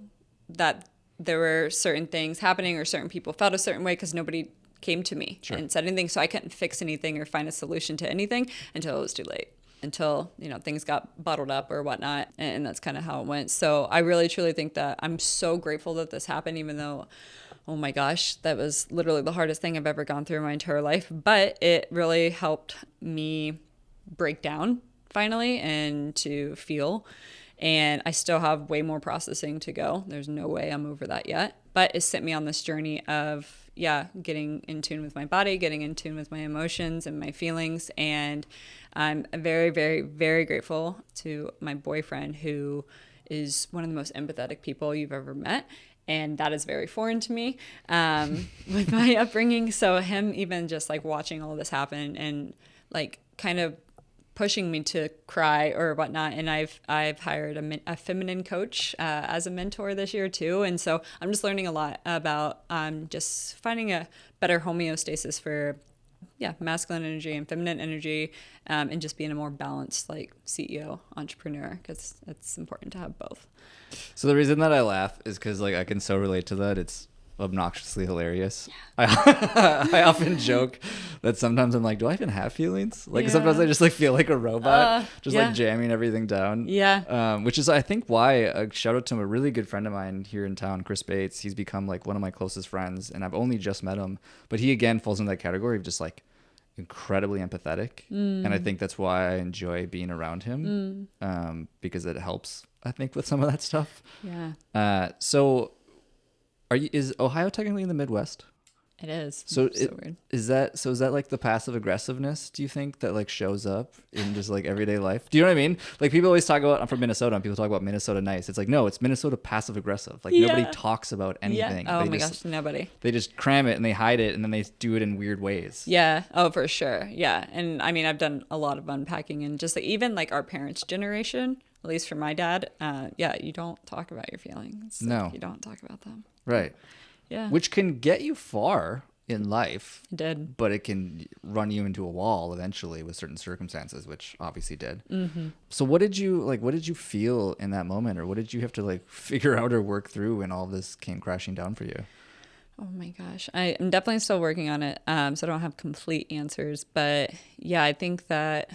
that there were certain things happening or certain people felt a certain way because nobody came to me and said anything. So I couldn't fix anything or find a solution to anything until it was too late. Until, things got bottled up or whatnot. And that's kind of how it went. So I really, truly think that I'm so grateful that this happened, even though, oh my gosh, that was literally the hardest thing I've ever gone through in my entire life. But it really helped me break down finally and to feel. And I still have way more processing to go. There's no way I'm over that yet. But it sent me on this journey of, getting in tune with my body, getting in tune with my emotions and my feelings. And I'm very, very, very grateful to my boyfriend, who is one of the most empathetic people you've ever met. And that is very foreign to me with my upbringing. So him even just like watching all this happen and like kind of pushing me to cry or whatnot. And I've hired a feminine coach as a mentor this year too. And so I'm just learning a lot about just finding a better homeostasis for masculine energy and feminine energy, and just being a more balanced like CEO entrepreneur, because it's important to have both. So the reason that I laugh is because like I can so relate to that. It's obnoxiously hilarious. I often joke that sometimes I'm like, do I even have feelings? Like sometimes I just like feel like a robot, like jamming everything down. Yeah. Which is, I think, why a shout out to a really good friend of mine here in town, Chris Bates. He's become like one of my closest friends, and I've only just met him, but he again falls in that category of just like incredibly empathetic, and I think that's why I enjoy being around him, because it helps, I think, with some of that stuff. Yeah. So is Ohio technically in the Midwest? It is. So weird. Is that like the passive aggressiveness, do you think, that like shows up in just like everyday life? Do you know what I mean? Like people always talk about, I'm from Minnesota, and people talk about Minnesota nice. It's like, no, it's Minnesota passive aggressive. Like nobody talks about anything. Oh my gosh, nobody. They just cram it and they hide it, and then they do it in weird ways. Yeah. Oh, for sure. Yeah. And I mean, I've done a lot of unpacking, and just like, even like our parents' generation, at least for my dad, you don't talk about your feelings. No. Like, you don't talk about them. Right. Yeah. Which can get you far in life. It did. But it can run you into a wall eventually with certain circumstances, which obviously did. Mm-hmm. So what did you feel in that moment, or what did you have to like figure out or work through when all this came crashing down for you? Oh my gosh. I'm definitely still working on it. So I don't have complete answers, but yeah, I think that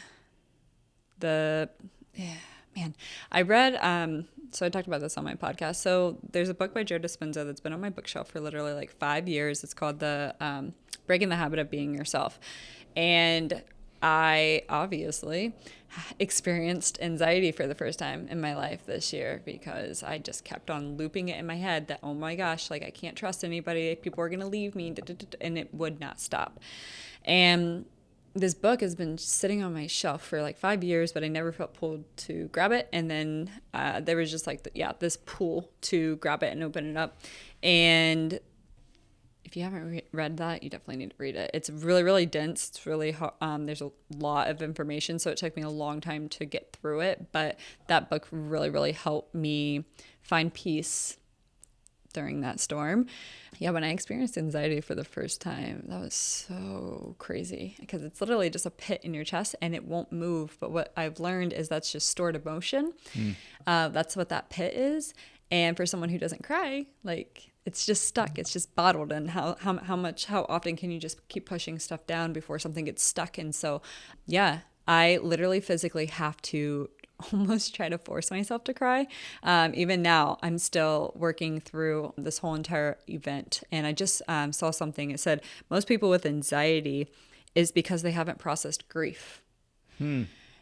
I read, so I talked about this on my podcast. So there's a book by Joe Dispenza that's been on my bookshelf for literally like 5 years. It's called Breaking the Habit of Being Yourself. And I obviously experienced anxiety for the first time in my life this year, because I just kept on looping it in my head that, oh my gosh, like I can't trust anybody. People are going to leave me, and it would not stop. And this book has been sitting on my shelf for like 5 years, but I never felt pulled to grab it. And then there was just like, this pull to grab it and open it up. And if you haven't read that, you definitely need to read it. It's really, really dense. It's really hard. There's a lot of information, so it took me a long time to get through it. But that book really, really helped me find peace during that storm. Yeah, when I experienced anxiety for the first time, that was so crazy, because it's literally just a pit in your chest and it won't move. But what I've learned is that's just stored emotion. That's what that pit is. And for someone who doesn't cry, like, it's just stuck. It's just bottled. And how often can you just keep pushing stuff down before something gets stuck? And so, yeah, I literally physically have to almost try to force myself to cry. Even now, I'm still working through this whole entire event. And I just saw something. It said most people with anxiety is because they haven't processed grief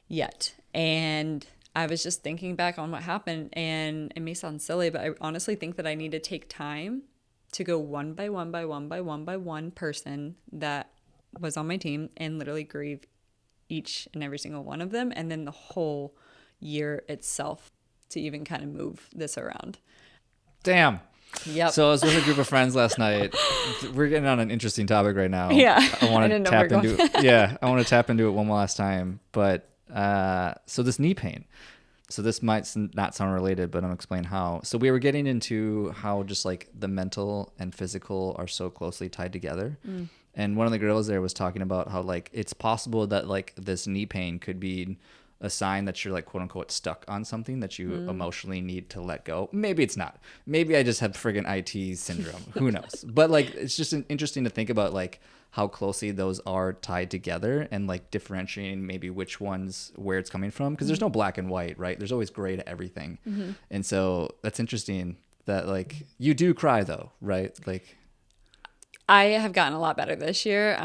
yet. And I was just thinking back on what happened, and it may sound silly, but I honestly think that I need to take time to go one by one person that was on my team and literally grieve each and every single one of them, and then the whole year itself to even kind of move this around. Damn. Yep. So I was with a group of friends last night. We're getting on an interesting topic right now. Yeah. I want to tap into it. Yeah, I want to tap into it one last time. But so this knee pain. So this might not sound related, but I'm gonna explain how. So we were getting into how just like the mental and physical are so closely tied together. And one of the girls there was talking about how like it's possible that like this knee pain could be a sign that you're like quote unquote stuck on something that you emotionally need to let go. Maybe it's not. Maybe I just have friggin' IT syndrome. Who knows? But like it's just interesting to think about like how closely those are tied together and like differentiating maybe which ones where it's coming from, because there's no black and white, right? There's always gray to everything. And so that's interesting that like you do cry though, right? Like I have gotten a lot better this year.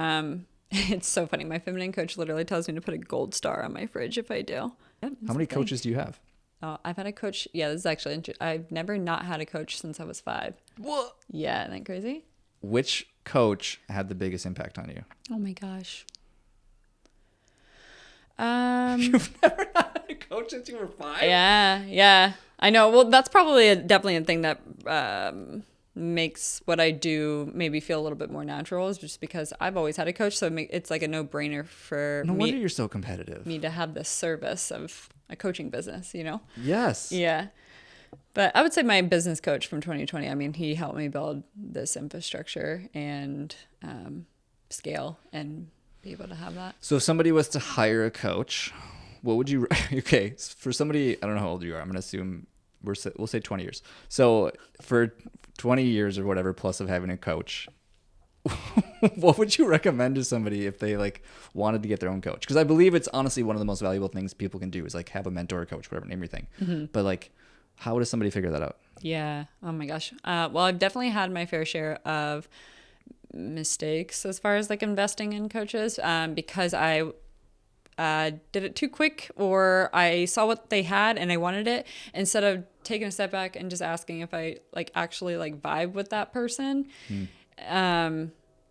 It's so funny. My feminine coach literally tells me to put a gold star on my fridge if I do. Yep, how many coaches do you have? Oh, I've had a coach. Yeah, this is actually I've never not had a coach since I was 5. What? Yeah, isn't that crazy? Which coach had the biggest impact on you? Oh my gosh. You've never had a coach since you were 5? Yeah. I know. Well, that's probably definitely a thing that makes what I do maybe feel a little bit more natural, is just because I've always had a coach. So it's like a no-brainer for no wonder you're so competitive. Me to have this service of a coaching business, you know? Yes. Yeah. But I would say my business coach from 2020, I mean, he helped me build this infrastructure and scale and be able to have that. So if somebody was to hire a coach, what would you, okay, for somebody, I don't know how old you are, I'm going to assume we'll say 20 years. So for 20 years or whatever plus of having a coach, what would you recommend to somebody if they like wanted to get their own coach? Because I believe it's honestly one of the most valuable things people can do is like have a mentor or coach, whatever, name your thing. But like, how does somebody figure that out? Yeah. Oh my gosh. Well, I've definitely had my fair share of mistakes as far as like investing in coaches, because I did it too quick, or I saw what they had and I wanted it, instead of taking a step back and just asking if I like actually like vibe with that person.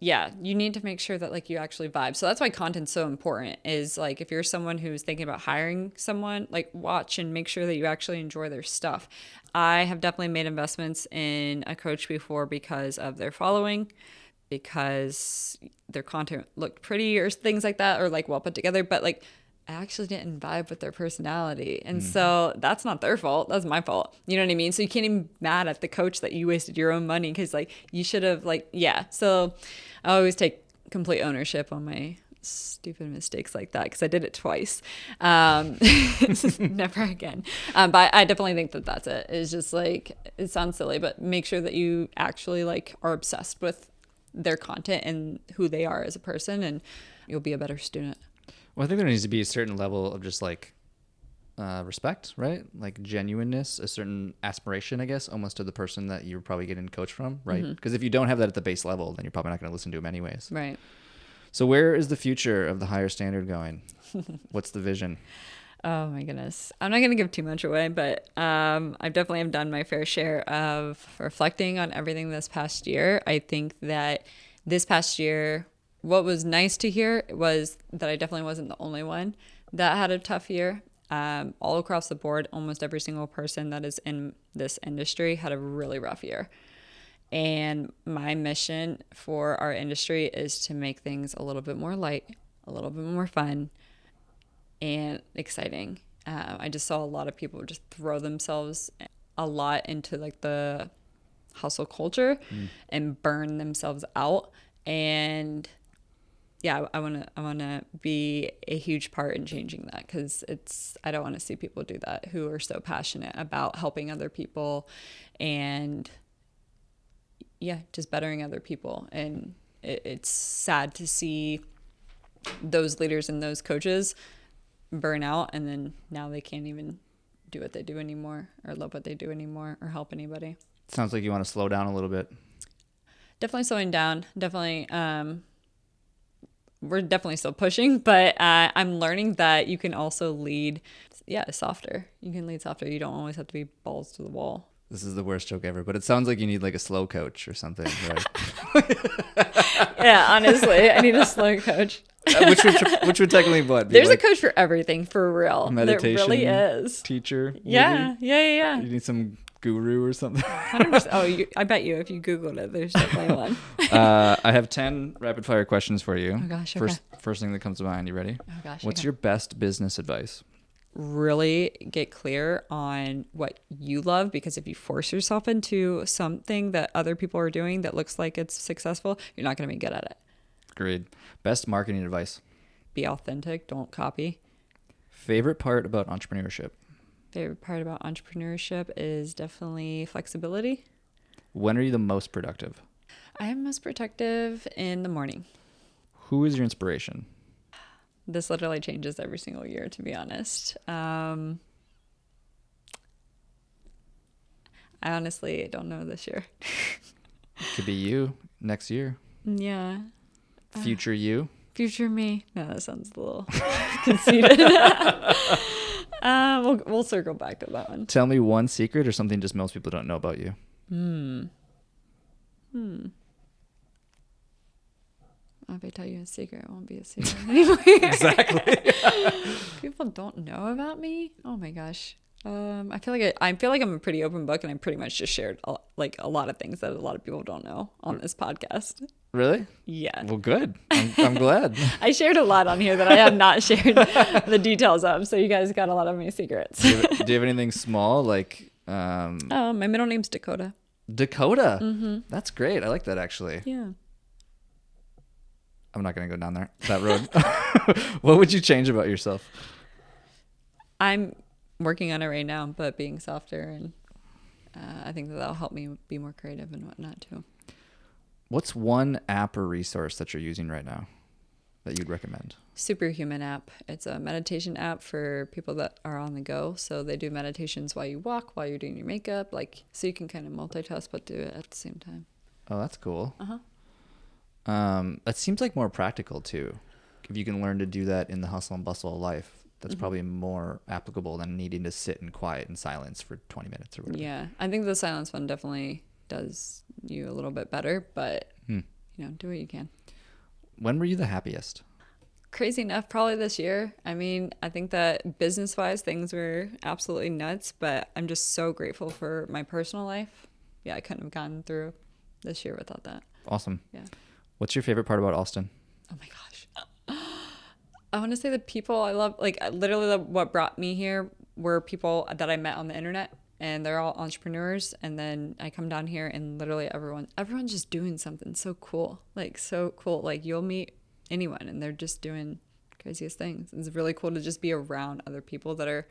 Yeah, you need to make sure that like you actually vibe. So that's why content's so important, is like if you're someone who's thinking about hiring someone, like watch and make sure that you actually enjoy their stuff. I have definitely made investments in a coach before because of their following, because their content looked pretty or things like that, or like well put together, but like I actually didn't vibe with their personality. And so that's not their fault. That's my fault. You know what I mean? So you can't even be mad at the coach that you wasted your own money, because like you should have like, yeah. So I always take complete ownership on my stupid mistakes like that, because I did it twice. Never again. But I definitely think that that's it. It's just like, it sounds silly, but make sure that you actually like are obsessed with their content and who they are as a person, and you'll be a better student. Well, I think there needs to be a certain level of just like respect, right? Like genuineness, a certain aspiration, I guess, almost to the person that you're probably getting coached from, right? Because if you don't have that at the base level, then you're probably not going to listen to them anyways. Right. So where is the future of the higher standard going? What's the vision? Oh my goodness. I'm not going to give too much away, but I definitely have done my fair share of reflecting on everything this past year. I think that this past year, what was nice to hear was that I definitely wasn't the only one that had a tough year. All across the board, almost every single person that is in this industry had a really rough year. And my mission for our industry is to make things a little bit more light, a little bit more fun, and exciting. I just saw a lot of people just throw themselves a lot into like the hustle culture and burn themselves out. And yeah, I want to be a huge part in changing that, because I don't want to see people do that who are so passionate about helping other people and yeah, just bettering other people. And it's sad to see those leaders and those coaches burn out, and then now they can't even do what they do anymore, or love what they do anymore, or help anybody. Sounds like you want to slow down a little bit. Definitely slowing down. Definitely. We're definitely still pushing, but I'm learning that you can also lead, softer. You can lead softer. You don't always have to be balls to the wall. This is the worst joke ever, but it sounds like you need like a slow coach or something, right? Yeah, honestly, I need a slow coach. which would technically what? There's like a coach for everything, for real. Meditation. There really is. Teacher. Yeah, maybe? yeah. You need some guru or something. 100%. Oh, I bet you if you Googled it, there's definitely one. I have 10 rapid fire questions for you. Oh gosh. Okay. First thing that comes to mind. You ready? Oh gosh. What's your best business advice? Really get clear on what you love, because if you force yourself into something that other people are doing that looks like it's successful, you're not going to be good at it. Agreed. Best marketing advice? Be authentic. Don't copy. Favorite part about entrepreneurship? Favorite part about entrepreneurship is definitely flexibility. When are you the most productive? I am most productive in the morning. Who is your inspiration? This literally changes every single year, to be honest. I honestly don't know this year. Could be you next year. Yeah. Future you. Future me. No, that sounds a little conceited. We'll circle back to that one. Tell me one secret or something just most people don't know about you. If I tell you a secret, it won't be a secret anymore. Exactly. People don't know about me. Oh my gosh. I feel like I'm a pretty open book, and I pretty much just shared a lot of things that a lot of people don't know on this podcast. Really? Yeah. Well, good. I'm glad. I shared a lot on here that I have not shared the details of, so you guys got a lot of my secrets. Do you have anything small like? Oh, my middle name's Dakota. Dakota. Mm-hmm. That's great. I like that actually. Yeah. I'm not gonna go down that road. What would you change about yourself? I'm working on it right now, but being softer, and I think that'll help me be more creative and whatnot too. What's one app or resource that you're using right now that you'd recommend? Superhuman app. It's a meditation app for people that are on the go. So they do meditations while you walk, while you're doing your makeup, like, so you can kind of multitask but do it at the same time. Oh, that's cool. Uh-huh. That seems like more practical too. If you can learn to do that in the hustle and bustle of life, that's probably more applicable than needing to sit in quiet and silence for 20 minutes or whatever. Yeah, I think the silence one definitely does you a little bit better, but you know, do what you can. When were you the happiest? Crazy enough, probably this year. I mean, I think that business-wise, things were absolutely nuts, but I'm just so grateful for my personal life. Yeah, I couldn't have gotten through this year without that. Awesome. Yeah. What's your favorite part about Austin? Oh my gosh. I want to say the people I love, like literally what brought me here were people that I met on the internet, and they're all entrepreneurs. And then I come down here and literally everyone's just doing something so cool. Like so cool. Like you'll meet anyone and they're just doing craziest things. It's really cool to just be around other people that are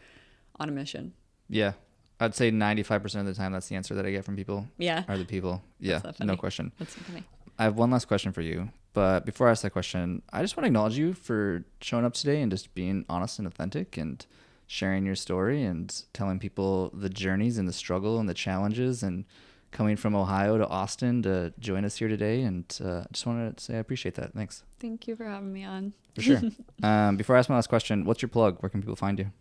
on a mission. Yeah. I'd say 95% of the time that's the answer that I get from people. Yeah. Are the people. Yeah. No question. That's so funny. I have one last question for you. But before I ask that question, I just want to acknowledge you for showing up today and just being honest and authentic and sharing your story and telling people the journeys and the struggle and the challenges and coming from Ohio to Austin to join us here today. And I just wanted to say I appreciate that. Thanks. Thank you for having me on. For sure. Before I ask my last question, what's your plug? Where can people find you?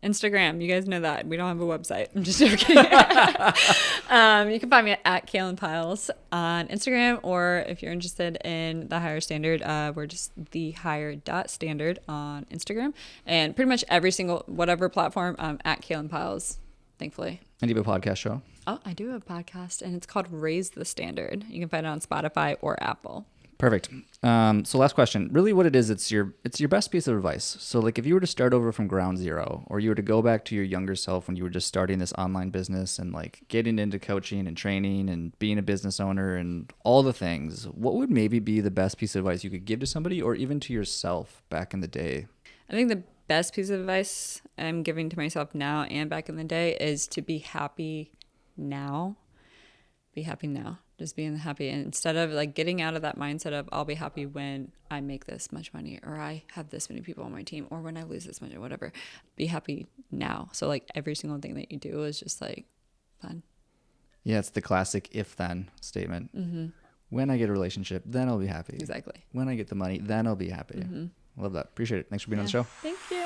Instagram. You guys know that. We don't have a website. I'm just joking. You can find me at Kaylin Pyles on Instagram, or if you're interested in The Higher Standard, we're just the higher.standard on Instagram. And pretty much every single, whatever platform, at Kaylin Pyles, thankfully. And you have a podcast show? Oh, I do have a podcast, and it's called Raise the Standard. You can find it on Spotify or Apple. Perfect. So last question. Really what it is, it's your best piece of advice. So like if you were to start over from ground zero, or you were to go back to your younger self when you were just starting this online business and like getting into coaching and training and being a business owner and all the things, what would maybe be the best piece of advice you could give to somebody or even to yourself back in the day? I think the best piece of advice I'm giving to myself now and back in the day is to be happy now. Be happy now. Just being happy, and instead of like getting out of that mindset of I'll be happy when I make this much money, or I have this many people on my team, or when I lose this much, or whatever. Be happy now. So like every single thing that you do is just like fun. Yeah, it's the classic if-then statement. Mm-hmm. When I get a relationship, then I'll be happy. Exactly. When I get the money, then I'll be happy. Mm-hmm. Love that. Appreciate it. Thanks for being on the show. Thank you.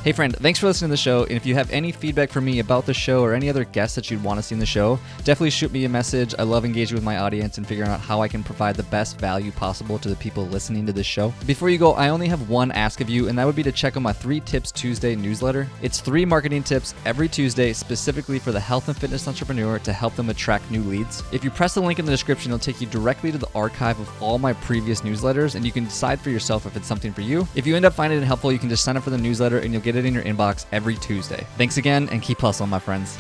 Hey friend, thanks for listening to the show, and if you have any feedback for me about the show or any other guests that you'd want to see in the show, definitely shoot me a message. I love engaging with my audience and figuring out how I can provide the best value possible to the people listening to this show. Before you go, I only have one ask of you, and that would be to check out my 3 Tips Tuesday newsletter. It's 3 marketing tips every Tuesday specifically for the health and fitness entrepreneur to help them attract new leads. If you press the link in the description, it'll take you directly to the archive of all my previous newsletters, and you can decide for yourself if it's something for you. If you end up finding it helpful, you can just sign up for the newsletter and you'll get it in your inbox every Tuesday. Thanks again, and keep hustling, my friends.